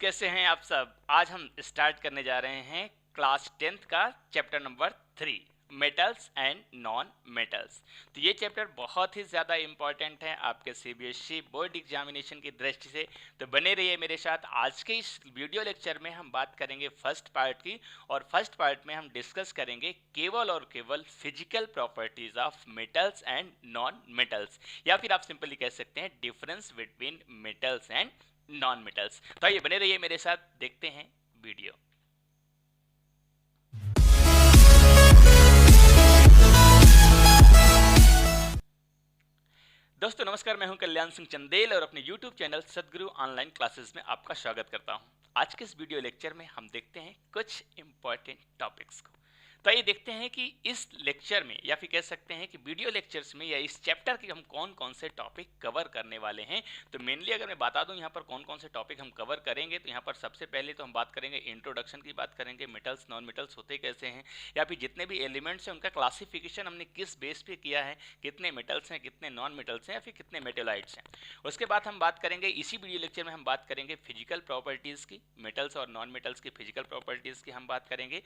कैसे हैं आप सब। आज हम स्टार्ट करने जा रहे हैं क्लास 10th का chapter number 3, metals and non metals. तो ये चैप्टर बहुत ही ज़्यादा इम्पॉर्टेंट है आपके सीबीएसई बोर्ड एग्जामिनेशन की दृष्टि से। तो बने रहिए मेरे साथ। आज के इस वीडियो लेक्चर में हम बात करेंगे फर्स्ट पार्ट की, और फर्स्ट पार्ट में हम डिस्कस करेंगे केवल और केवल physical properties of metals and non metals, या फिर आप सिंपली कह सकते हैं difference between metals and non metals. तो आइए बने रहिए मेरे साथ, देखते हैं वीडियो। दोस्तों नमस्कार, मैं हूं कल्याण सिंह चंदेल और अपने YouTube चैनल सदगुरु ऑनलाइन क्लासेस में आपका स्वागत करता हूं। आज के इस वीडियो लेक्चर में हम देखते हैं कुछ इंपॉर्टेंट टॉपिक्स को। तो आइए देखते हैं कि इस लेक्चर में, या फिर कह सकते हैं कि वीडियो लेक्चर्स में या इस चैप्टर के हम कौन कौन से टॉपिक कवर करने वाले हैं। तो मेनली अगर मैं बता दूं यहाँ पर कौन कौन से टॉपिक हम कवर करेंगे, तो यहाँ पर सबसे पहले तो हम बात करेंगे इंट्रोडक्शन की, बात करेंगे मेटल्स नॉन मेटल्स होते कैसे हैं, या फिर जितने भी एलिमेंट्स हैं उनका क्लासिफिकेशन हमने किस बेस पे किया है, कितने मेटल्स हैं, कितने नॉन मेटल्स हैं, या फिर कितने मेटेलाइट्स हैं। उसके बाद हम बात करेंगे, इसी वीडियो लेक्चर में हम बात करेंगे फिजिकल प्रॉपर्टीज़ की, मेटल्स और नॉन मेटल्स की फिजिकल प्रॉपर्टीज़ की हम बात करेंगे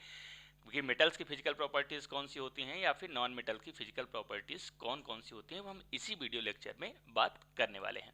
कि मेटल्स की फिजिकल प्रॉपर्टीज़ कौन सी होती हैं, या फिर नॉन मेटल की फिजिकल प्रॉपर्टीज़ कौन कौन सी होती हैं, वो हम इसी वीडियो लेक्चर में बात करने वाले हैं।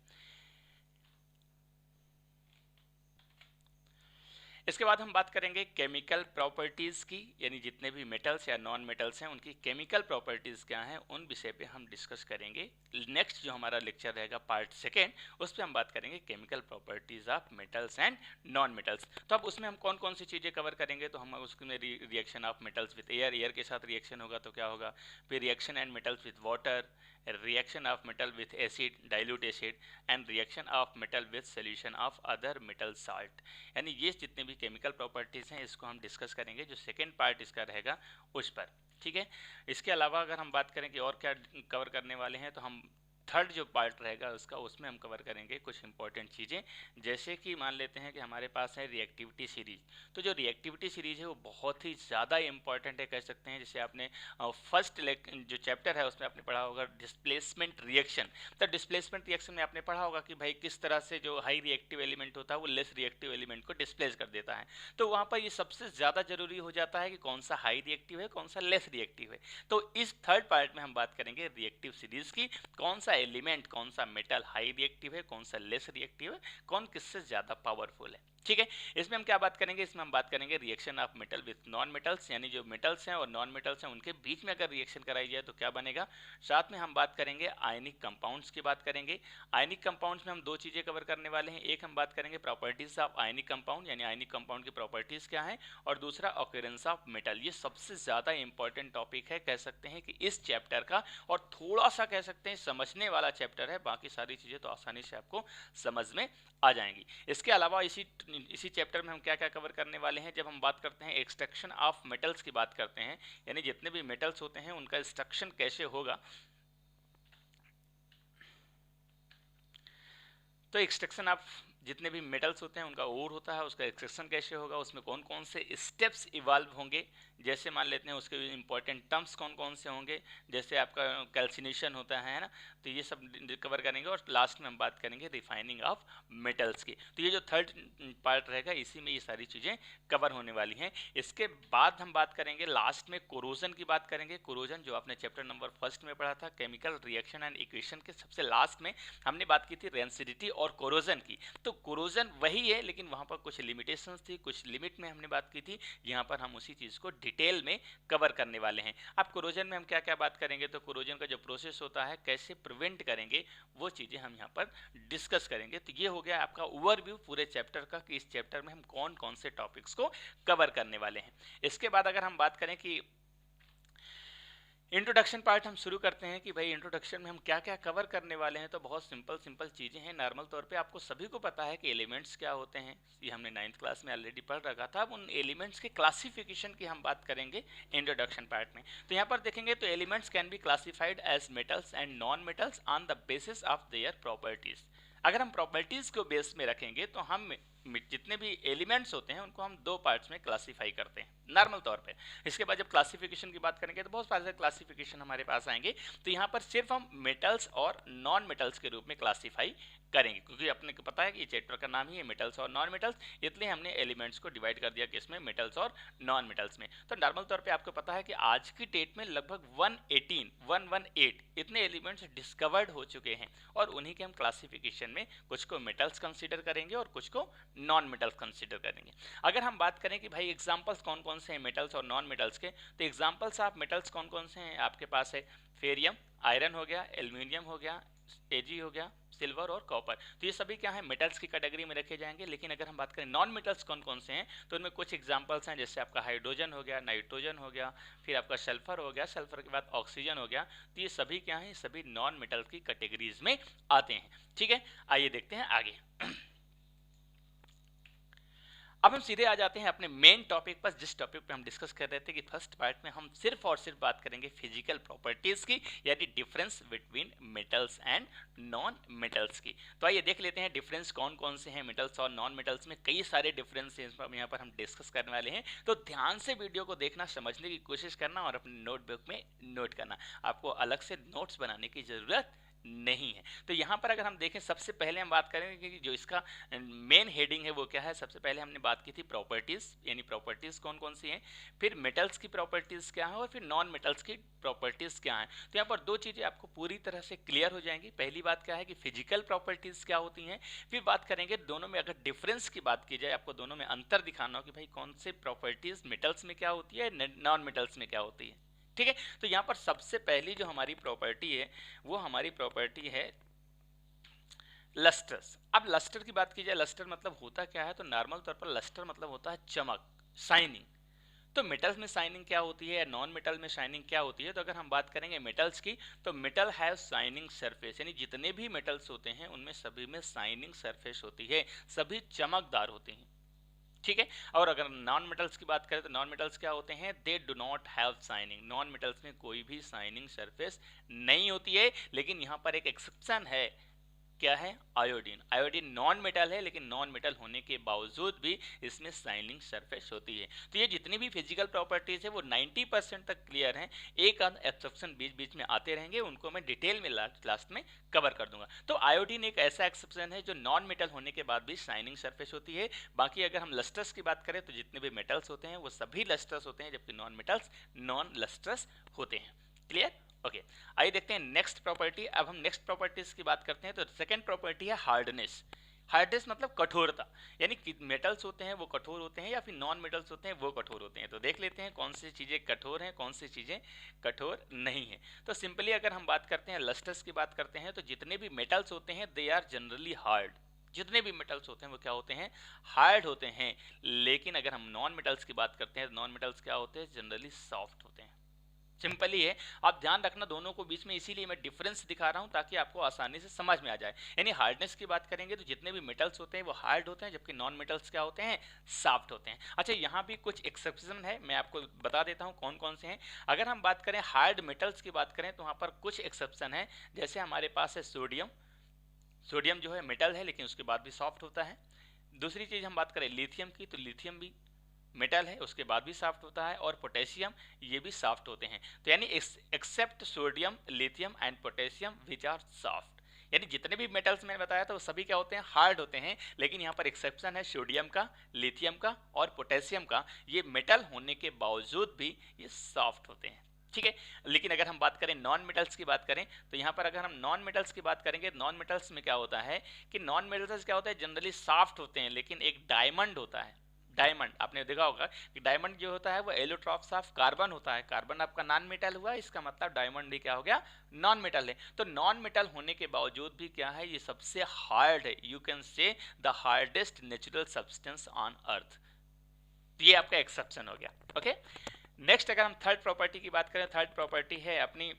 इसके बाद हम बात करेंगे केमिकल प्रॉपर्टीज़ की, यानी जितने भी मेटल्स या नॉन मेटल्स हैं उनकी केमिकल प्रॉपर्टीज़ क्या हैं, उन विषय पे हम डिस्कस करेंगे। नेक्स्ट जो हमारा लेक्चर रहेगा पार्ट सेकेंड, उस पर हम बात करेंगे chemical properties of metals and non metals. तो अब उसमें हम कौन कौन सी चीज़ें कवर करेंगे, तो हम उसमें reaction of metals with air, air के साथ रिएक्शन होगा तो क्या होगा, फिर reaction and metals with water, reaction of metal with acid, dilute acid, and reaction of metal with solution of other metal salt। यानी ये जितने भी केमिकल प्रॉपर्टीज़ हैं इसको हम डिस्कस करेंगे, जो सेकेंड पार्ट इसका रहेगा उस पर। ठीक है। इसके अलावा अगर हम बात करें कि और क्या कवर करने वाले हैं, तो हम थर्ड जो पार्ट रहेगा उसका, उसमें हम कवर करेंगे कुछ इंपॉर्टेंट चीज़ें, जैसे कि मान लेते हैं कि हमारे पास है रिएक्टिविटी सीरीज। तो जो रिएक्टिविटी सीरीज है वो बहुत ही ज़्यादा इंपॉर्टेंट है, कह सकते हैं। जैसे आपने फर्स्ट जो चैप्टर है उसमें आपने पढ़ा होगा डिस्प्लेसमेंट रिएक्शन। तो डिस्प्लेसमेंट रिएक्शन में आपने पढ़ा होगा कि भाई किस तरह से जो हाई रिएक्टिव एलिमेंट होता है वो लेस रिएक्टिव एलिमेंट को डिस्प्लेस कर देता है। तो वहाँ पर ये सबसे ज़्यादा जरूरी हो जाता है कि कौन सा हाई रिएक्टिव है, कौन सा लेस रिएक्टिव है। तो इस थर्ड पार्ट में हम बात करेंगे रिएक्टिव सीरीज की, कौन सा एलिमेंट, कौन सा मेटल हाई रिएक्टिव है, कौन सा लेस रिएक्टिव है, कौन किससे ज्यादा पावरफुल है। ठीक है। इसमें हम क्या बात करेंगे, इसमें हम बात करेंगे reaction of metal with non metals, यानी जो मेटल्स हैं और नॉन मेटल्स हैं उनके बीच में अगर रिएक्शन कराई जाए तो क्या बनेगा। साथ में हम बात करेंगे आयनिक कंपाउंड्स की बात करेंगे। आयनिक कंपाउंड्स में हम दो चीजें कवर करने वाले हैं। एक हम बात करेंगे प्रॉपर्टीज ऑफ आयनिक कंपाउंड, यानी आयनिक कंपाउंड की प्रॉपर्टीज क्या है, और दूसरा ऑकरेंस ऑफ मेटल। ये सबसे ज्यादा इंपॉर्टेंट टॉपिक है, कह सकते हैं कि इस चैप्टर का, और थोड़ा सा कह सकते हैं समझने वाला चैप्टर है। बाकी सारी चीजें तो आसानी से आपको समझ में आ जाएंगी। इसके अलावा इसी चैप्टर में हम क्या क्या कवर करने वाले हैं, जब हम बात करते हैं एक्सट्रैक्शन ऑफ मेटल्स की बात करते हैं, यानी जितने भी मेटल्स होते हैं उनका एक्सट्रैक्शन कैसे होगा। तो एक्सट्रैक्शन ऑफ जितने भी मेटल्स होते हैं उनका ओर होता है, उसका एक्सट्रैक्शन कैसे होगा, उसमें कौन कौन से स्टेप्स इवॉल्व होंगे, जैसे मान लेते हैं उसके इंपॉर्टेंट टर्म्स कौन कौन से होंगे, जैसे आपका कैल्सिनेशन होता है ना, तो ये सब कवर करेंगे। और लास्ट में हम बात करेंगे रिफाइनिंग ऑफ मेटल्स की। तो ये जो थर्ड पार्ट रहेगा इसी में ये सारी चीज़ें कवर होने वाली हैं। इसके बाद हम बात करेंगे लास्ट में कोरोजन की बात करेंगे। कोरोजन जो आपने चैप्टर नंबर फर्स्ट में पढ़ा था, केमिकल रिएक्शन एंड इक्वेशन के सबसे लास्ट में हमने बात की थी रेंसिडिटी और कोरोजन की। तो कोरोजन वही है, लेकिन वहाँ पर कुछ लिमिटेशंस थी, कुछ लिमिट में हमने बात की थी। यहाँ पर हम उसी चीज़ को डिटेल में कवर करने वाले हैं। अब कोरोजन में हम क्या क्या बात करेंगे, तो कोरोजन का जो प्रोसेस होता है कैसे प्रिवेंट करेंगे, वो चीज़ें हम यहाँ पर डिस्कस करेंगे। तो ये हो गया आपका ओवरव्यू पूरे चैप्टर का, कि इस चैप्टर में हम कौन कौन से टॉपिक्स को कवर करने वाले हैं। इसके बाद अगर हम बात करें कि इंट्रोडक्शन पार्ट हम शुरू करते हैं कि भाई इंट्रोडक्शन में हम क्या क्या कवर करने वाले हैं, तो बहुत सिंपल चीज़ें हैं। नॉर्मल तौर पे आपको सभी को पता है कि एलिमेंट्स क्या होते हैं, ये हमने 9th क्लास में ऑलरेडी पढ़ रखा था। अब उन एलिमेंट्स के क्लासिफिकेशन की हम बात करेंगे इंट्रोडक्शन पार्ट में। तो यहाँ पर देखेंगे तो elements can be classified as metals and non metals on the basis of their properties. अगर हम प्रॉपर्टीज को बेस में रखेंगे तो हम जितने भी एलिमेंट्स होते हैं उनको हम दो पार्ट्स में क्लासीफाई करते हैं नॉर्मल तौर पे। इसके बाद जब क्लासिफिकेशन की बात करेंगे तो बहुत सारे क्लासिफिकेशन हमारे पास आएंगे, तो यहाँ पर सिर्फ हम मेटल्स और नॉन मेटल्स के रूप में क्लासीफाई करेंगे, क्योंकि अपने को पता है कि ये चैप्टर का नाम ही है मेटल्स और नॉन मेटल्स, इसलिए हमने एलिमेंट्स को डिवाइड कर दिया कि इसमें मेटल्स और नॉन मेटल्स में। तो नॉर्मल तौर पे आपको पता है कि आज की डेट में लगभग 118 इतने एलिमेंट्स डिस्कवर्ड हो चुके हैं, और उन्हीं के हम क्लासिफिकेशन में कुछ को मेटल्स कंसीडर करेंगे और कुछ को नॉन मेटल्स कंसीडर करेंगे। अगर हम बात करें कि भाई एग्जांपल्स कौन कौन से हैं मेटल्स और नॉन मेटल्स के, तो एग्जांपल्स आप मेटल्स कौन कौन से हैं आपके पास है, फेरियम, आयरन हो गया, एल्यूमिनियम हो गया, एजी हो गया, सिल्वर और कॉपर। तो ये सभी क्या है मेटल्स की कैटेगरी में रखे जाएंगे। लेकिन अगर हम बात करें नॉन मेटल्स कौन कौन से हैं, तो उनमें कुछ एग्जांपल्स हैं, जैसे आपका हाइड्रोजन हो गया, नाइट्रोजन हो गया, फिर आपका सल्फर हो गया, सल्फर के बाद ऑक्सीजन हो गया। तो ये सभी क्या है, सभी नॉन मेटल्स की कैटेगरीज में आते हैं। ठीक है, आइए देखते हैं आगे। अब हम सीधे आ जाते हैं अपने मेन टॉपिक पर, जिस टॉपिक पे हम डिस्कस कर रहे थे कि फर्स्ट पार्ट में हम सिर्फ और सिर्फ बात करेंगे फिजिकल प्रॉपर्टीज की, यानी difference between metals and non metals की। तो आइए देख लेते हैं डिफरेंस कौन कौन से हैं मेटल्स और नॉन मेटल्स में। कई सारे डिफरेंस यहाँ पर हम डिस्कस करने वाले हैं, तो ध्यान से वीडियो को देखना, समझने की कोशिश करना और अपने नोटबुक में नोट करना। आपको अलग से नोट्स बनाने की जरूरत नहीं है। तो यहाँ पर अगर हम देखें, सबसे पहले हम बात करेंगे कि जो इसका मेन हेडिंग है वो क्या है। सबसे पहले हमने बात की थी प्रॉपर्टीज, यानी प्रॉपर्टीज कौन कौन सी हैं, फिर मेटल्स की प्रॉपर्टीज क्या है और फिर नॉन मेटल्स की प्रॉपर्टीज क्या है। तो यहाँ पर दो चीजें आपको पूरी तरह से क्लियर हो जाएंगी। पहली बात क्या है कि फिजिकल प्रॉपर्टीज क्या होती हैं, फिर बात करेंगे दोनों में अगर डिफरेंस की बात की जाए, आपको दोनों में अंतर दिखाना हो कि भाई कौन से प्रॉपर्टीज मेटल्स में क्या होती है, नॉन मेटल्स में क्या होती है। ठीक है, तो यहां पर सबसे पहली जो हमारी प्रॉपर्टी है वो हमारी प्रॉपर्टी है लस्टर्स। अब लस्टर की बात की जाए, लस्टर मतलब होता क्या है, तो नॉर्मल तौर पर लस्टर मतलब होता है चमक, शाइनिंग। तो मेटल्स में शाइनिंग क्या होती है या नॉन मेटल में शाइनिंग क्या होती है, तो अगर हम बात करेंगे मेटल्स की, तो मेटल हैव शाइनिंग सरफेस, यानी जितने भी मेटल्स होते हैं उनमें सभी में शाइनिंग सरफेस होती है, सभी चमकदार होते हैं। ठीक है, और अगर नॉन मेटल्स की बात करें तो नॉन मेटल्स क्या होते हैं, they do not have shining. Non metals में कोई भी शाइनिंग सरफेस नहीं होती है। लेकिन यहाँ पर एक एक्सेप्शन है, क्या है, आयोडीन। आयोडीन नॉन मेटल है, लेकिन नॉन मेटल होने के बावजूद भी इसमें शाइनिंग सरफेस होती है। तो ये जितनी भी फिजिकल प्रॉपर्टीज है वो 90% तक क्लियर हैं। एक आध एक्सेप्शन बीच बीच में आते रहेंगे, उनको मैं डिटेल में लास्ट में कवर कर दूंगा। तो आयोडीन एक ऐसा एक्सेप्शन है जो नॉन मेटल होने के बाद भी शाइनिंग सरफेस होती है। बाकी अगर हम लस्टर्स की बात करें तो जितने भी मेटल्स होते हैं वो सभी लस्टर्स होते हैं, जबकि नॉन मेटल्स नॉन लस्टर्स होते हैं। Clear, okay. आइए देखते हैं नेक्स्ट प्रॉपर्टी। अब हम नेक्स्ट प्रॉपर्टीज की बात करते हैं, तो सेकंड प्रॉपर्टी है हार्डनेस। हार्डनेस मतलब कठोरता, यानी कि मेटल्स होते हैं वो कठोर होते हैं या फिर नॉन मेटल्स होते हैं वो कठोर होते हैं। तो देख लेते हैं कौन सी चीजें कठोर हैं, कौन सी चीजें कठोर नहीं है। तो सिंपली अगर हम बात करते हैं लस्टर्स की बात करते हैं, तो जितने भी मेटल्स होते हैं दे आर जनरली हार्ड। जितने भी मेटल्स होते हैं वो क्या होते हैं, हार्ड होते हैं। लेकिन अगर हम नॉन मेटल्स की बात करते हैं तो नॉन मेटल्स क्या होते हैं, जनरली सॉफ्ट होते हैं। सिंपल ही है, आप ध्यान रखना दोनों को बीच में, इसीलिए मैं डिफरेंस दिखा रहा हूं ताकि आपको आसानी से समझ में आ जाए। यानी हार्डनेस की बात करेंगे तो जितने भी मेटल्स होते हैं वो हार्ड होते हैं, जबकि नॉन मेटल्स क्या होते हैं, सॉफ्ट होते हैं। अच्छा, यहाँ भी कुछ एक्सेप्शन है, मैं आपको बता देता हूँ कौन कौन से हैं। अगर हम बात करें हार्ड मेटल्स की बात करें तो वहाँ पर कुछ एक्सेप्शन है, जैसे हमारे पास है सोडियम। सोडियम जो है मेटल है लेकिन उसके बाद भी सॉफ्ट होता है। दूसरी चीज हम बात करें लिथियम की, तो लिथियम भी मेटल है उसके बाद भी सॉफ्ट होता है, और पोटेशियम, ये भी सॉफ्ट होते हैं। तो यानी except sodium, lithium and potassium which are soft. यानी जितने भी मेटल्स मैंने बताया था वो सभी क्या होते हैं, हार्ड होते हैं। लेकिन यहाँ पर एक्सेप्शन है सोडियम का, लिथियम का और पोटेशियम का। ये मेटल होने के बावजूद भी ये सॉफ्ट होते हैं। ठीक है, लेकिन अगर हम बात करें नॉन मेटल्स की बात करें, तो यहाँ पर अगर हम नॉन मेटल्स की बात करेंगे, नॉन मेटल्स में क्या होता है कि नॉन मेटल्स क्या होता है, जनरली सॉफ्ट होते हैं। लेकिन एक डायमंड होता है, डायमंड आपने देखा होगा कि डायमंड जो होता है वो एलोट्रॉप्स ऑफ कार्बन होता है। कार्बन आपका नॉन मेटल हुआ, इसका मतलब डायमंड भी क्या हो गया, नॉन मेटल है। तो नॉन मेटल होने के बावजूद भी क्या है, ये सबसे हार्ड है। You can say the hardest natural substance on earth. ये आपका एक्सेप्शन हो गया। ओके, नेक्स्ट अगर हम थर्ड प्रॉपर्टी की बात करें, थर्ड प्रॉपर्टी है अपनी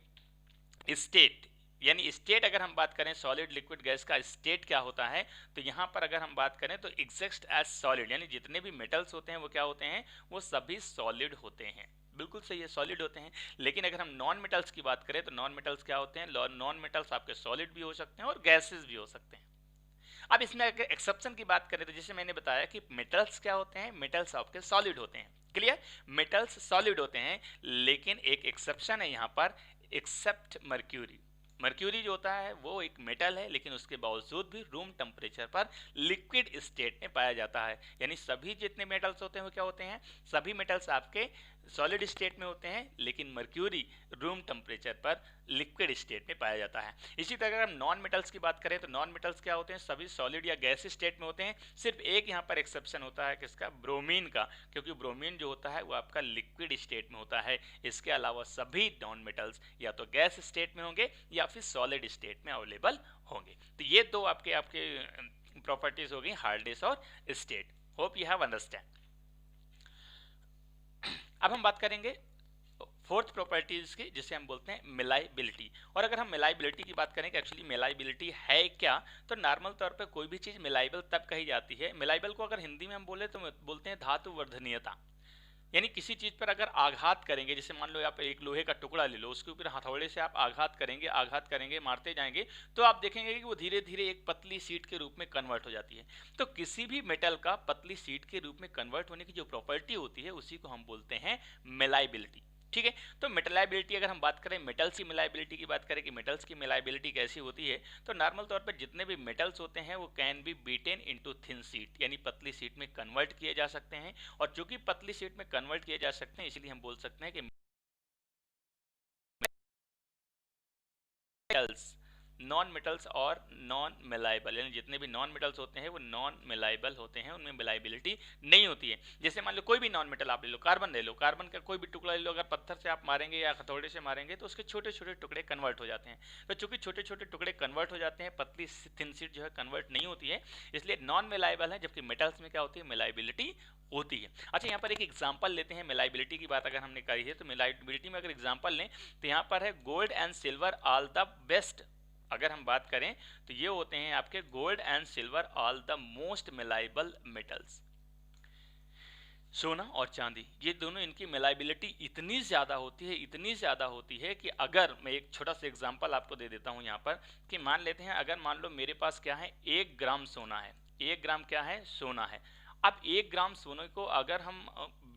स्टेट। यानी स्टेट अगर हम बात करें सॉलिड लिक्विड गैस का स्टेट क्या होता है, तो यहाँ पर अगर हम बात करें तो एग्जिस्ट एज सॉलिड, यानी जितने भी मेटल्स होते हैं वो क्या होते हैं, वो सभी सॉलिड होते हैं। बिल्कुल सही है, सॉलिड होते हैं। लेकिन अगर हम नॉन मेटल्स की बात करें तो नॉन मेटल्स क्या होते हैं, नॉन मेटल्स आपके सॉलिड भी हो सकते हैं और गैसेस भी हो सकते हैं। अब इसमें अगर एक्सेप्शन की बात करें तो जैसे मैंने बताया कि मेटल्स क्या होते हैं, मेटल्स आपके सॉलिड होते हैं, क्लियर, मेटल्स सॉलिड होते हैं, लेकिन एक एक्सेप्शन है यहाँ पर, एक्सेप्ट मर्क्यूरी। मर्क्यूरी जो होता है वो एक मेटल है, लेकिन उसके बावजूद भी रूम टेम्परेचर पर लिक्विड स्टेट में पाया जाता है। यानी सभी जितने मेटल्स होते हैं वो क्या होते हैं, सभी मेटल्स आपके सॉलिड स्टेट में होते हैं, लेकिन मर्क्यूरी रूम टेम्परेचर पर लिक्विड स्टेट में पाया जाता है। इसी तरह अगर हम नॉन मेटल्स की बात करें तो नॉन मेटल्स क्या होते हैं, सभी सॉलिड या गैस स्टेट में होते हैं। सिर्फ एक यहाँ पर एक्सेप्शन होता है, किसका, ब्रोमीन का, क्योंकि ब्रोमीन जो होता है वो आपका लिक्विड स्टेट में होता है। इसके अलावा सभी नॉन मेटल्स या तो गैस स्टेट में होंगे या फिर सॉलिड स्टेट में अवेलेबल होंगे। तो ये दो आपके आपके प्रॉपर्टीज हो गई, हार्डनेस और state. Hope you have understand. अब हम बात करेंगे फोर्थ प्रॉपर्टीज की, जिसे हम बोलते हैं मिलाइबिलिटी। और अगर हम मिलाइबिलिटी की बात करें कि एक्चुअली मिलाइबिलिटी है क्या, तो नॉर्मल तौर पे कोई भी चीज़ मिलाइबल तब कही जाती है। मिलाइबल को अगर हिंदी में हम बोले तो बोलते हैं धातु वर्धनीयता। यानी किसी चीज़ पर अगर आघात करेंगे, जैसे मान लो आप एक लोहे का टुकड़ा ले लो, उसके ऊपर हथौड़े से आप आघात करेंगे मारते जाएंगे, तो आप देखेंगे कि वो धीरे धीरे एक पतली शीट के रूप में कन्वर्ट हो जाती है। तो किसी भी मेटल का पतली शीट के रूप में कन्वर्ट होने की जो प्रॉपर्टी होती है उसी को हम बोलते हैं मिलाइबिलिटी। ठीक है, तो मिलाइबिलिटी अगर हम बात करें, मेटल्स की मिलाइबिलिटी की बात करें कि मेटल्स की मिलाइबिलिटी कैसी होती है, तो नॉर्मल तौर पर जितने भी मेटल्स होते हैं वो can be beaten into thin sheet, यानी पतली शीट में कन्वर्ट किए जा सकते हैं। और चूंकि पतली शीट में कन्वर्ट किए जा सकते हैं, इसलिए हम बोल सकते हैं कि मेटल्स, नॉन मेटल्स और नॉन मिलाइबल, यानी जितने भी नॉन मेटल्स होते हैं वो नॉन मिलाइबल होते हैं, उनमें मिलाइबिलिटी नहीं होती है। जैसे मान लो कोई भी नॉन मेटल आप ले लो, कार्बन ले लो, कार्बन का कोई भी टुकड़ा ले लो, अगर पत्थर से आप मारेंगे या हथौड़े से मारेंगे तो उसके छोटे छोटे टुकड़े कन्वर्ट हो जाते हैं। तो चूंकि छोटे छोटे टुकड़े कन्वर्ट हो जाते हैं, पतली थिन शीट जो है कन्वर्ट नहीं होती है, इसलिए नॉन मिलाइबल है। जबकि मेटल्स में क्या होती है, मिलाइबिलिटी होती है। अच्छा, यहाँ पर एक एग्जांपल लेते हैं, मिलाइबिलिटी की बात अगर हमने करी है तो मिलाइबिलिटी में अगर एग्जांपल लें तो यहाँ पर है gold and silver all the best. अगर हम बात करें तो ये होते हैं आपके gold and silver all the most malleable metals. सोना और चांदी, ये दोनों, इनकी मिलाइबिलिटी इतनी ज़्यादा होती है, इतनी ज़्यादा होती है कि अगर मैं एक छोटा सा एग्जांपल आपको दे देता हूँ यहाँ पर, कि मान लेते हैं, अगर मान लो मेरे पास क्या है, 1 ग्राम सोना है, 1 ग्राम क्या है, सोना है। अब 1 ग्राम सोने को अगर हम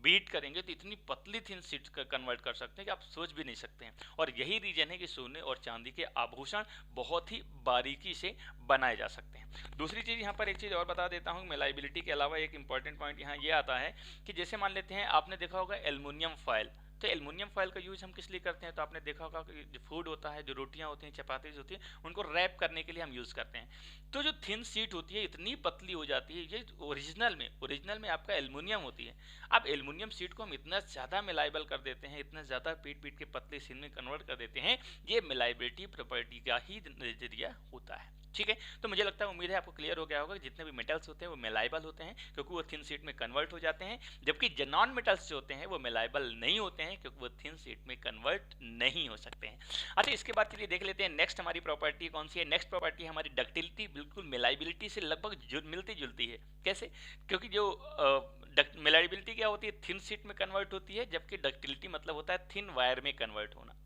बीट करेंगे तो इतनी पतली थिन शीट कन्वर्ट कर सकते हैं कि आप सोच भी नहीं सकते हैं। और यही रीजन है कि सोने और चांदी के आभूषण बहुत ही बारीकी से बनाए जा सकते हैं। दूसरी चीज़ यहाँ पर एक चीज़ और बता देता हूँ, मिलाइबिलिटी के अलावा एक इंपॉर्टेंट पॉइंट यहाँ ये आता है कि जैसे मान लेते हैं, आपने देखा होगा एल्युमिनियम फॉयल, तो एल्युमिनियम फॉयल का यूज हम किस लिए करते हैं, तो आपने देखा होगा कि जो फूड होता है, जो रोटियां होती हैं, चपातीज होती हैं, उनको रैप करने के लिए हम यूज़ करते हैं। तो जो थिन शीट होती है इतनी पतली हो जाती है, ये ओरिजिनल में आपका एल्युमिनियम होती है। अब एल्युमिनियम शीट को हम इतना ज़्यादा मिलाइबल कर देते हैं, इतना ज़्यादा पीट के पतली शीट में कन्वर्ट कर देते हैं, ये मिलाइबिलिटी प्रॉपर्टी का ही नजरिया होता है। ठीक है, तो मुझे लगता है, उम्मीद है आपको क्लियर हो गया होगा कि जितने भी मेटल्स होते हैं वो मिलाइबल होते हैं क्योंकि वो थिन शीट में कन्वर्ट हो जाते हैं, जबकि नॉन मेटल्स जो होते हैं वो मिलाइबल नहीं होते हैं क्योंकि वो थिन शीट में कन्वर्ट नहीं हो सकते हैं। अच्छा, इसके बाद चलिए देख लेते हैं नेक्स्ट हमारी प्रॉपर्टी कौन सी है। नेक्स्ट प्रॉपर्टी हमारी डक्टिलिटी, बिल्कुल मिलाइबिलिटी से लगभग मिलती जुलती है। कैसे, क्योंकि जो मिलाइबिलिटी क्या होती है, थिन शीट में कन्वर्ट होती है, जबकि डक्टिलिटी मतलब होता है थिन वायर में कन्वर्ट होना।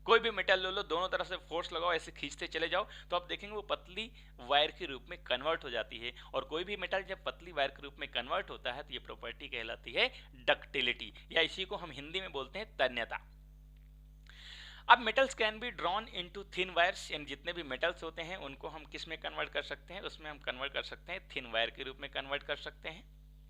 कोई भी मेटल ले लो, दोनों तरफ से फोर्स लगाओ, ऐसे खींचते चले जाओ तो आप देखेंगे वो पतली वायर के रूप में कन्वर्ट हो जाती है। और कोई भी मेटल जब पतली वायर के रूप में कन्वर्ट होता है तो ये प्रॉपर्टी कहलाती है डक्टिलिटी, या इसी को हम हिंदी में बोलते हैं तन्यता। अब metals can be drawn into thin wires, यानी जितने भी मेटल्स होते हैं उनको हम किस में कन्वर्ट कर सकते हैं, उसमें हम कन्वर्ट कर सकते हैं थिन वायर के रूप में कन्वर्ट कर सकते हैं।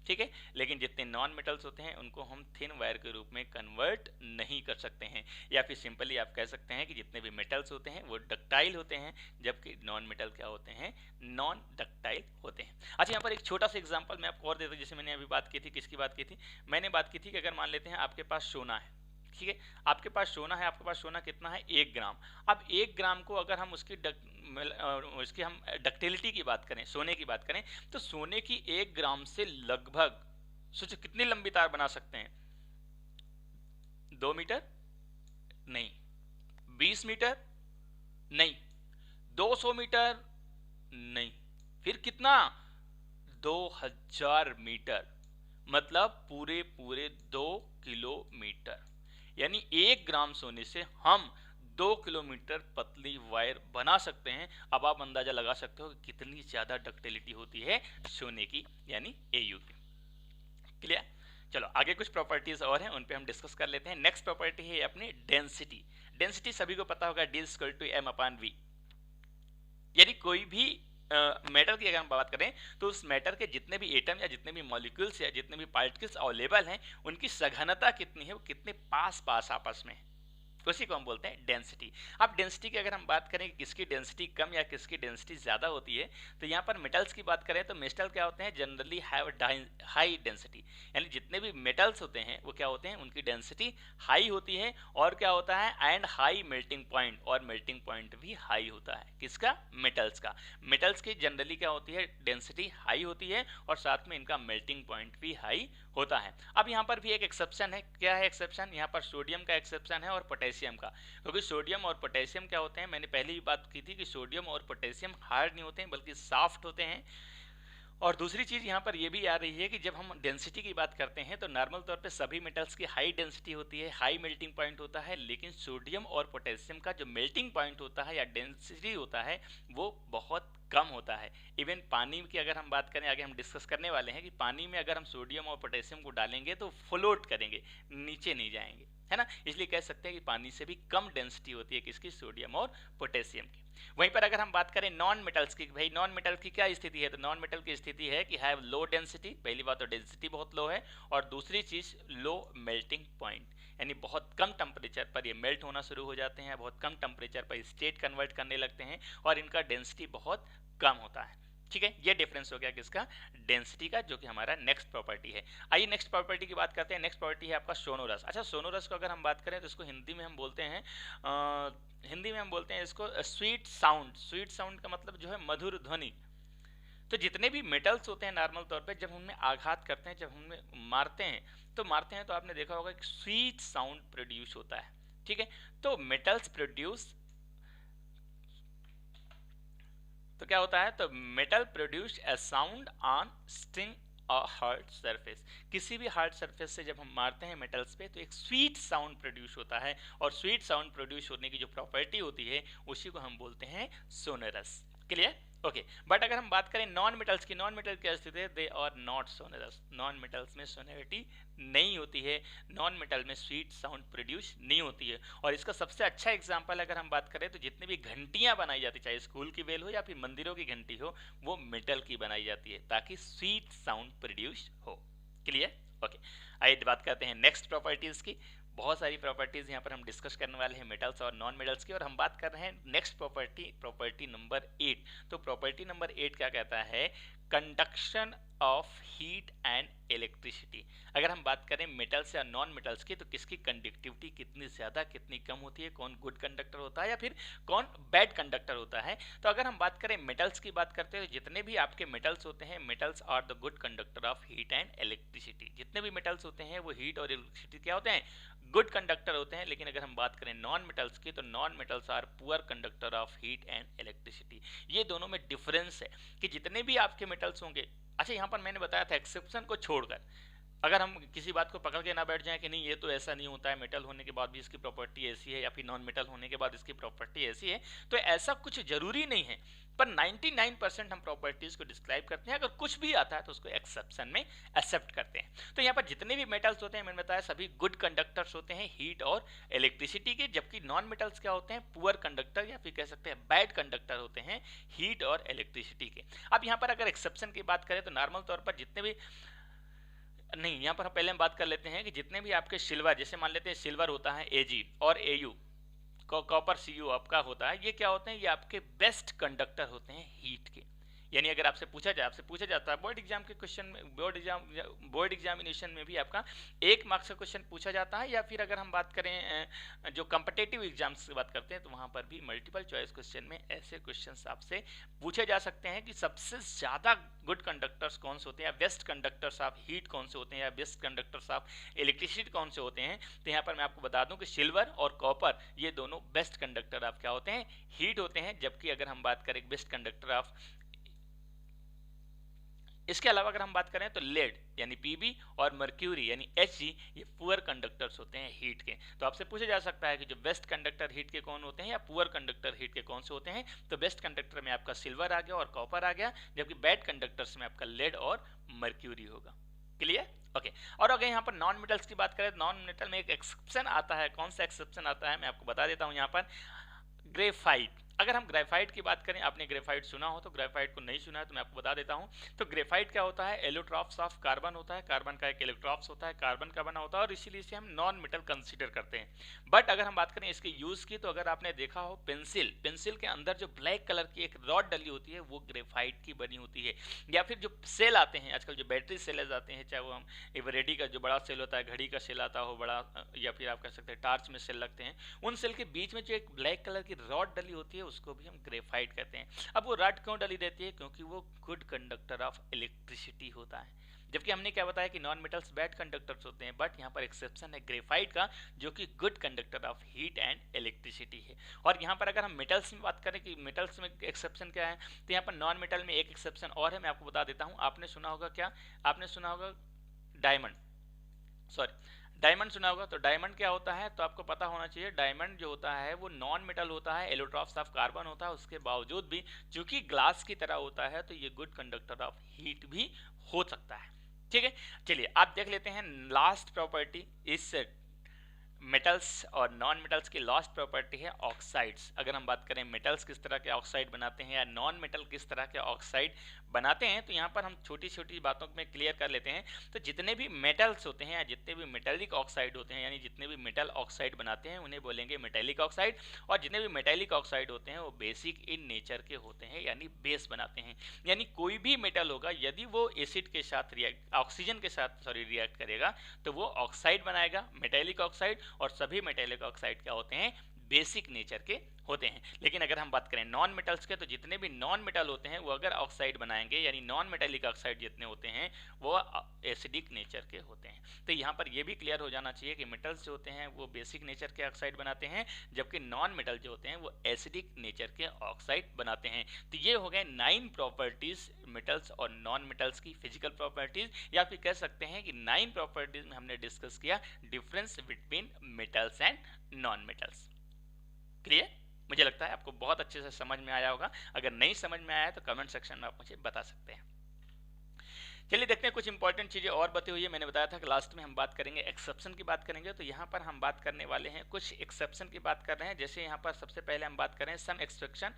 ठीक है, लेकिन जितने नॉन मेटल्स होते हैं उनको हम थिन वायर के रूप में कन्वर्ट नहीं कर सकते हैं। या फिर सिंपली आप कह सकते हैं कि जितने भी मेटल्स होते हैं वो डक्टाइल होते हैं, जबकि नॉन मेटल क्या होते हैं, नॉन डक्टाइल होते हैं। अच्छा, यहाँ पर एक छोटा सा एग्जांपल मैं आपको और देता हूँ। जैसे मैंने अभी बात की थी, किसकी बात की थी, मैंने बात की थी कि अगर मान लेते हैं आपके पास सोना है, ठीक है, आपके पास सोना है, आपके पास सोना कितना है, 1 ग्राम। अब 1 ग्राम को अगर हम उसकी हम डक्टिलिटी की बात करें, सोने की बात करें, तो सोने की 1 ग्राम से लगभग सोचो कितनी लंबी तार बना सकते हैं, 2 मीटर नहीं, 20 मीटर नहीं, 200 मीटर नहीं, फिर कितना, 2000 मीटर, मतलब पूरे 2 किलोमीटर। यानी 1 ग्राम सोने से हम 2 किलोमीटर पतली वायर बना सकते हैं। अब आप अंदाजा लगा सकते हो कि कितनी ज़्यादा डक्टिलिटी होती है सोने की यानी Au की। क्लियर? चलो आगे कुछ प्रॉपर्टीज और हैं, उन पे हम डिस्कस कर लेते हैं। नेक्स्ट प्रॉपर्टी है अपनी डेंसिटी। डेंसिटी सभी को पता होगा, D इक्वल टू m/v। यानी कोई भी मैटर की अगर हम बात करें तो उस मैटर के जितने भी एटम या जितने भी मॉलिक्यूल्स या जितने भी पार्टिकल्स अवेलेबल हैं, उनकी सघनता कितनी है, वो कितने पास पास आपस में है, उसी को हम बोलते हैं डेंसिटी। अब डेंसिटी की अगर हम बात करें कि किसकी डेंसिटी कम या किसकी डेंसिटी ज़्यादा होती है, तो यहाँ पर मेटल्स की बात करें तो मेटल क्या होते हैं, जनरली हैव हाई डेंसिटी। यानी जितने भी मेटल्स होते हैं वो क्या होते हैं, उनकी डेंसिटी हाई होती है। और क्या होता है, एंड हाई मेल्टिंग पॉइंट, और मेल्टिंग पॉइंट भी हाई होता है। किसका, मेटल्स का। मेटल्स की जनरली क्या होती है, डेंसिटी हाई होती है और साथ में इनका मेल्टिंग पॉइंट भी हाई होता है। अब यहाँ पर भी एक एक्सेप्शन है। क्या है एक्सेप्शन, यहाँ पर सोडियम का एक्सेप्शन है और पोटेशियम का। क्योंकि सोडियम और पोटेशियम क्या होते हैं, मैंने पहले ही बात की थी कि सोडियम और पोटेशियम हार्ड नहीं होते हैं बल्कि सॉफ्ट होते हैं। और दूसरी चीज़ यहाँ पर ये भी आ रही है कि जब हम डेंसिटी की बात करते हैं तो नॉर्मल तौर पे सभी मेटल्स की हाई डेंसिटी होती है, हाई मेल्टिंग पॉइंट होता है, लेकिन सोडियम और पोटेशियम का जो मेल्टिंग पॉइंट होता है या डेंसिटी होता है वो बहुत कम होता है। इवन पानी की अगर हम बात करें, आगे हम डिस्कस करने वाले हैं कि पानी में अगर हम सोडियम और पोटेशियम को डालेंगे तो फ्लोट करेंगे, नीचे नहीं जाएंगे, है ना। इसलिए कह सकते हैं कि पानी से भी कम डेंसिटी होती है किसकी, सोडियम और पोटेशियम की। वहीं पर अगर हम बात करें नॉन मेटल्स की, भाई नॉन मेटल की क्या स्थिति है, तो नॉन मेटल की स्थिति है कि हैव लो डेंसिटी। पहली बात तो डेंसिटी बहुत लो है, और दूसरी चीज लो मेल्टिंग पॉइंट, यानी बहुत कम टेम्परेचर पर ये मेल्ट होना शुरू हो जाते हैं, बहुत कम टेम्परेचर पर स्टेट कन्वर्ट करने लगते हैं और इनका डेंसिटी बहुत कम होता है। ठीक है, ये डिफरेंस हो गया किसका, डेंसिटी का, जो कि हमारा नेक्स्ट प्रॉपर्टी है। आइए नेक्स्ट प्रॉपर्टी की बात करते हैं। नेक्स्ट प्रॉपर्टी है आपका सोनोरस। अच्छा, सोनोरस को अगर हम बात करें तो इसको हिंदी में हम बोलते हैं इसको स्वीट साउंड। स्वीट साउंड का मतलब जो है मधुर ध्वनि। तो जितने भी मेटल्स होते हैं नॉर्मल तौर पे जब उनमें आघात करते हैं, जब उनमें मारते हैं तो आपने देखा होगा कि स्वीट साउंड प्रोड्यूस होता है। ठीक है, तो मेटल्स प्रोड्यूस, तो क्या होता है, तो metal produce a sound on sting और हार्ड सरफेस। किसी भी हार्ड सरफेस से जब हम मारते हैं मेटल्स पे तो एक स्वीट साउंड प्रोड्यूस होता है, और स्वीट साउंड प्रोड्यूस होने की जो प्रॉपर्टी होती है उसी को हम बोलते हैं सोनरस। Clear, okay. बट अगर हम बात करें नॉन मेटल्स की, नॉन मेटल क्या स्थिति है, they are not sonorous. Non metals में सोनरिटी नहीं होती है, नॉन मेटल में स्वीट साउंड प्रोड्यूस नहीं होती है। और इसका सबसे अच्छा एग्जांपल अगर हम बात करें तो जितनी भी घंटियां बनाई जाती, चाहे स्कूल की बेल हो या फिर मंदिरों की घंटी हो, वो मेटल की बनाई जाती है ताकि स्वीट साउंड प्रोड्यूस हो। Clear, okay. आइए बात करते हैं नेक्स्ट प्रॉपर्टीज की। बहुत सारी प्रॉपर्टीज यहाँ पर हम डिस्कस करने वाले हैं मेटल्स और नॉन मेटल्स की, और हम बात कर रहे हैं नेक्स्ट प्रॉपर्टी नंबर 8। तो प्रॉपर्टी नंबर 8 क्या कहता है, conduction of heat and electricity. अगर हम बात करें मेटल्स या नॉन मेटल्स की, तो किसकी कंडक्टिविटी कितनी ज़्यादा कितनी कम होती है, कौन गुड कंडक्टर होता है या फिर कौन बैड कंडक्टर होता है। तो अगर हम बात करें मेटल्स की बात करते हैं तो जितने भी आपके मेटल्स होते हैं, metals are the good conductor of heat and electricity. जितने भी मेटल्स होते हैं वो हीट और इलेक्ट्रिसिटी क्या होते हैं, गुड कंडक्टर होते हैं। लेकिन अगर हम बात करें नॉन मेटल्स की, तो non metals are poor conductor of heat and electricity. ये दोनों में डिफरेंस है कि जितने भी आपके मेटल्स होंगे, अच्छा यहाँ पर मैंने बताया था एक्सेप्शन को छोड़कर, अगर हम किसी बात को पकड़ के ना बैठ जाएं कि नहीं ये तो ऐसा नहीं होता है, मेटल होने के बाद भी इसकी प्रॉपर्टी ऐसी है या फिर नॉन मेटल होने के बाद इसकी प्रॉपर्टी ऐसी है, तो ऐसा कुछ जरूरी नहीं है। पर 99% हम प्रॉपर्टीज को डिस्क्राइब करते हैं, अगर कुछ भी आता है तो उसको एक्सेप्शन में एक्सेप्ट करते हैं। तो यहाँ पर जितने भी मेटल्स होते हैं, मैंने बताया सभी गुड कंडक्टर्स होते हैं हीट और इलेक्ट्रिसिटी के, जबकि नॉन मेटल्स क्या होते हैं, पुअर कंडक्टर या फिर कह सकते हैं बैड कंडक्टर होते हैं हीट और इलेक्ट्रिसिटी के। अब यहाँ पर अगर एक्सेप्शन की बात करें तो नॉर्मल तौर पर जितने भी नहीं, यहाँ पर हम पहले हम बात कर लेते हैं कि जितने भी आपके सिल्वर, जैसे मान लेते हैं सिल्वर होता है Ag और Au, कॉपर Cu आपका होता है, ये क्या होते हैं, ये आपके बेस्ट कंडक्टर होते हैं हीट के। यानी अगर आपसे पूछा जाता है बोर्ड एग्जाम के क्वेश्चन में, बोर्ड एग्जामिनेशन में भी आपका 1 मार्क्स का क्वेश्चन पूछा जाता है, या फिर अगर हम बात करें जो कम्पिटिटिव एग्जाम्स की बात करते हैं तो वहाँ पर भी मल्टीपल चॉइस क्वेश्चन में ऐसे क्वेश्चंस आपसे पूछे जा सकते हैं कि सबसे ज़्यादा गुड कंडक्टर्स कौन से होते हैं, या बेस्ट कंडक्टर्स ऑफ हीट कौन से होते हैं, या बेस्ट कंडक्टर्स ऑफ इलेक्ट्रिसिटी कौन से होते हैं। तो यहाँ पर मैं आपको बता दूं कि सिल्वर और कॉपर ये दोनों बेस्ट कंडक्टर ऑफ क्या होते हैं, हीट होते हैं। जबकि अगर हम बात करें बेस्ट कंडक्टर ऑफ इसके अलावा अगर हम बात करें तो लेड यानी Pb और मर्क्यूरी यानी Hg ये पुअर कंडक्टर्स होते हैं हीट के। तो आपसे पूछा जा सकता है कि जो बेस्ट कंडक्टर हीट के कौन होते हैं या पुअर कंडक्टर हीट के कौन से होते हैं। तो बेस्ट कंडक्टर में आपका सिल्वर आ गया और कॉपर आ गया, जबकि बैड कंडक्टर्स में आपका लेड और मर्क्यूरी होगा। क्लियर? ओके। और अगर यहाँ पर नॉन मेटल्स की बात करें, नॉन मेटल में एक एक्सेप्शन आता है। कौन सा एक्सेप्शन आता है मैं आपको बता देता हूँ। यहाँ पर ग्रेफाइट, अगर हम ग्रेफाइट की बात करें, आपने ग्रेफाइट सुना हो तो ग्रेफाइट को नहीं सुना है तो मैं आपको बता देता हूं। तो ग्रेफाइट क्या होता है, एलोट्रॉप्स ऑफ कार्बन होता है, कार्बन का एक इलेक्ट्रॉप्स होता है, कार्बन का बना होता है और इसीलिए इसे हम नॉन मेटल कंसीडर करते हैं। बट अगर हम बात करें इसके यूज की, तो अगर आपने देखा हो पेंसिल के अंदर जो ब्लैक कलर की एक रॉड डली होती है वो ग्रेफाइट की बनी होती है। या फिर जो सेल आते हैं आजकल, जो बैटरी सेल आते हैं, चाहे वो हम एवरेडी का जो बड़ा सेल होता है, घड़ी का सेल आता हो बड़ा, या फिर आप कह सकते हैं टार्च में सेल लगते हैं, उन सेल के बीच में जो एक ब्लैक कलर की रॉड डली होती है उसको भी हम ग्रेफाइट कहते हैं। अब वो रॉड क्यों डली रहती है, क्योंकि वो गुड कंडक्टर ऑफ इलेक्ट्रिसिटी होता है। जबकि हमने क्या बताया कि नॉन मेटल्स बैड कंडक्टर्स होते हैं, बट यहाँ पर एक्सेप्शन है ग्रेफाइट का, जो कि good conductor of heat and electricity है। और यहाँ पर अगर हम मेटल्स में बात करें कि मेटल्स में एक्सेप्शन क्या है, तो यहाँ पर नॉन मेटल में एक एक्सेप्शन और है, मैं आपको बता देता हूँ। आपने सुना होगा क्या, आपने सुना होगा डायमंड सुना होगा। तो डायमंड क्या होता है, तो आपको पता होना चाहिए डायमंड जो होता है वो नॉन मेटल होता है, एलोट्रॉप्स ऑफ कार्बन होता है। उसके बावजूद भी चूंकि ग्लास की तरह होता है तो ये गुड कंडक्टर ऑफ हीट भी हो सकता है। ठीक है, चलिए आप देख लेते हैं लास्ट प्रॉपर्टी इस मेटल्स और नॉन मेटल्स की लास्ट प्रॉपर्टी है ऑक्साइड्स। अगर हम बात करें मेटल्स किस तरह के ऑक्साइड बनाते हैं या नॉन मेटल किस तरह के ऑक्साइड बनाते हैं, तो यहाँ पर हम छोटी छोटी बातों में क्लियर कर लेते हैं। तो जितने भी मेटल्स होते हैं या जितने भी मेटेलिक ऑक्साइड होते हैं, यानी जितने भी मेटल ऑक्साइड बनाते हैं उन्हें बोलेंगे मेटेलिक ऑक्साइड। और जितने भी मेटेलिक ऑक्साइड होते हैं वो बेसिक इन नेचर के होते हैं, यानी बेस बनाते हैं। यानी कोई भी मेटल होगा यदि वो एसिड के साथ ऑक्सीजन के साथ रिएक्ट करेगा तो वो ऑक्साइड बनाएगा, मेटेलिक ऑक्साइड। और सभी मेटेलिक ऑक्साइड क्या होते हैं, बेसिक नेचर के होते हैं। लेकिन अगर हम बात करें नॉन मेटल्स के, तो जितने भी नॉन मेटल होते हैं वो अगर ऑक्साइड बनाएंगे, यानी नॉन मेटेलिक ऑक्साइड जितने होते हैं वो एसिडिक नेचर के होते हैं। तो यहाँ पर ये भी क्लियर हो जाना चाहिए कि मेटल्स जो होते हैं वो बेसिक नेचर के ऑक्साइड बनाते हैं, जबकि नॉन मेटल जो होते हैं वो एसिडिक नेचर के ऑक्साइड बनाते हैं। तो ये हो गए 9 प्रॉपर्टीज मेटल्स और नॉन मेटल्स की फिजिकल प्रॉपर्टीज, या फिर कह सकते हैं कि 9 प्रॉपर्टीज में हमने डिस्कस किया difference between metals and non metals. Clear? मुझे लगता है आपको बहुत अच्छे से समझ में आया होगा। अगर नहीं समझ में आया है तो कमेंट सेक्शन में आप मुझे बता सकते हैं। चलिए देखते हैं कुछ इंपॉर्टेंट चीज़ें और बताई हुई है। मैंने बताया था कि लास्ट में हम बात करेंगे एक्सेप्शन की बात करेंगे, तो यहाँ पर हम बात करने वाले हैं कुछ एक्सेप्शन की बात कर रहे हैं। जैसे यहाँ पर सबसे पहले हम बात करें some exception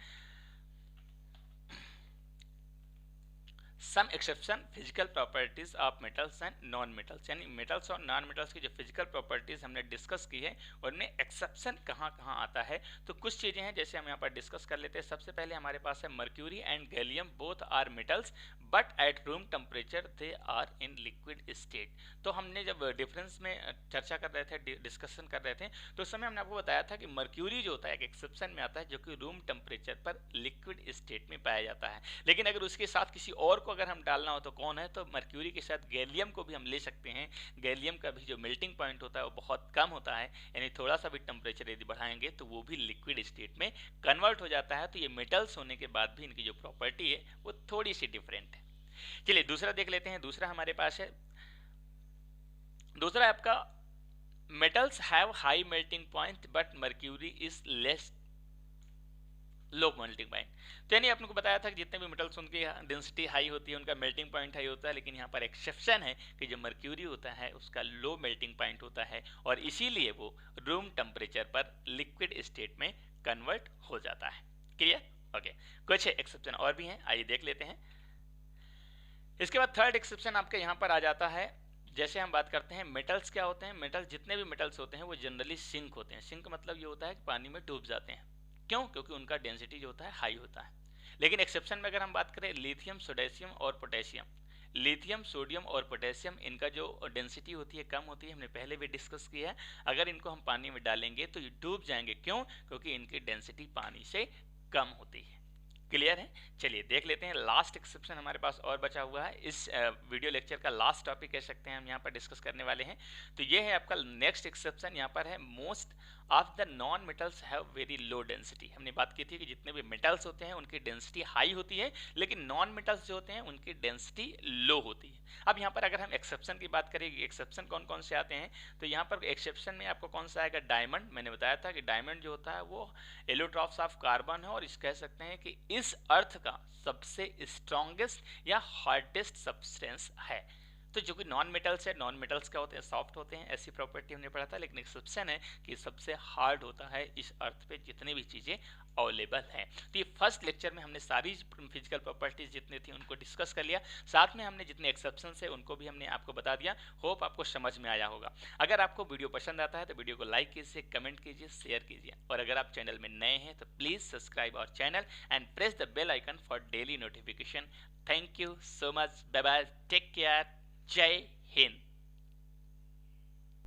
physical properties of metals and non metals, यानी मेटल्स और नॉन मेटल्स की जो फिजिकल प्रॉपर्टीज हमने डिस्कस की है उनमें एक्सेप्शन कहाँ कहाँ आता है। तो कुछ चीज़ें हैं जैसे हम यहाँ पर डिस्कस कर लेते हैं। सबसे पहले हमारे पास है mercury and gallium both are metals but at room temperature they are in liquid state. तो हमने जब डिफरेंस में चर्चा कर रहे थे, डिस्कशन कर रहे थे, तो उस समय हमने आपको बताया था कि मर्क्यूरी जो होता है एक एक्सेप्शन में आता है, जो कि रूम टेम्परेचर पर लिक्विड स्टेट में पाया जाता है। लेकिन अगर उसके साथ किसी और को अगर हम डालना हो तो कौन है, तो मर्क्यूरी के साथ गैलियम को भी हम ले सकते हैं। गैलियम का भी जो मेल्टिंग पॉइंट होता है वो बहुत कम होता है, यानी थोड़ा सा भी टेम्परेचर यदि बढ़ाएंगे तो वो भी लिक्विड स्टेट में कन्वर्ट हो जाता है। तो ये मेटल्स होने के बाद भी इनकी जो प्रॉपर्टी है वो थोड़ी सी डिफरेंट है। चलिए दूसरा देख लेते हैं। दूसरा हमारे पास है, दूसरा आपका metals have high melting point but mercury is less low melting point. तो यानी आपको बताया था कि जितने भी मेटल्स उनकी डेंसिटी हाई होती है, उनका मेल्टिंग पॉइंट हाई होता है, लेकिन यहाँ पर एक्सेप्शन है कि जो मर्क्यूरी होता है उसका लो मेल्टिंग पॉइंट होता है और इसीलिए वो रूम टेम्परेचर पर लिक्विड स्टेट में कन्वर्ट हो जाता है। क्लियर? ओके, कुछ एक्सेप्शन और भी हैं, आइए देख लेते हैं। इसके बाद थर्ड एक्सेप्शन आपके यहाँ पर आ जाता है। जैसे हम बात करते हैं मेटल्स क्या होते हैं, मेटल्स जितने भी मेटल्स होते हैं वो जनरली सिंक होते हैं। सिंक मतलब ये होता है कि पानी में डूब जाते हैं। क्यों? क्योंकि उनका डेंसिटी जो होता है हाई होता है। लेकिन एक्सेप्शन में अगर हम बात करें लिथियम, सोडियम और पोटेशियम, लिथियम, सोडियम और पोटेशियम, इनका जो डेंसिटी होती है कम होती है, हमने पहले भी डिस्कस किया है। अगर इनको हम पानी में डालेंगे तो ये डूब जाएंगे। क्यों? क्योंकि इनकी डेंसिटी पानी से कम होती है। क्लियर है? चलिए देख लेते हैं, लास्ट एक्सेप्शन हमारे पास और बचा हुआ है। इस वीडियो लेक्चर का लास्ट टॉपिक कह सकते हैं हम यहाँ पर डिस्कस करने वाले हैं। तो ये है आपका नेक्स्ट एक्सेप्शन, यहाँ पर है most of the non metals have very low density. हमने बात की थी कि जितने भी मेटल्स होते हैं उनकी डेंसिटी हाई होती है, लेकिन नॉन मेटल्स जो होते हैं उनकी डेंसिटी लो होती है। अब यहाँ पर अगर हम एक्सेप्शन की बात करें, एक्सेप्शन कौन कौन से आते हैं, तो यहाँ पर एक्सेप्शन में आपको कौन सा आएगा, डायमंड। मैंने बताया था कि डायमंड जो होता है वो एलोट्रॉप्स ऑफ कार्बन है, और इस कह सकते हैं कि इस अर्थ का सबसे स्ट्रॉन्गेस्ट या हार्डेस्ट सब्सटेंस है। तो जो कि नॉन मेटल्स है, नॉन मेटल्स क्या होते हैं, सॉफ्ट होते हैं, ऐसी प्रॉपर्टी हमने पढ़ा था। लेकिन एक्सेप्शन है कि सबसे हार्ड होता है इस अर्थ पे जितनी भी चीज़ें अवेलेबल हैं। तो ये फर्स्ट लेक्चर में हमने सारी फिजिकल प्रॉपर्टीज जितनी थी उनको डिस्कस कर लिया, साथ में हमने जितने एक्सेप्शन है उनको भी हमने आपको बता दिया। होप आपको समझ में आया होगा। अगर आपको वीडियो पसंद आता है तो वीडियो को लाइक कीजिए, कमेंट कीजिए, शेयर कीजिए, और अगर आप चैनल में नए हैं तो please subscribe our channel and press the bell icon for daily notification. Thank you so much, bye bye, take care, Jai Hind.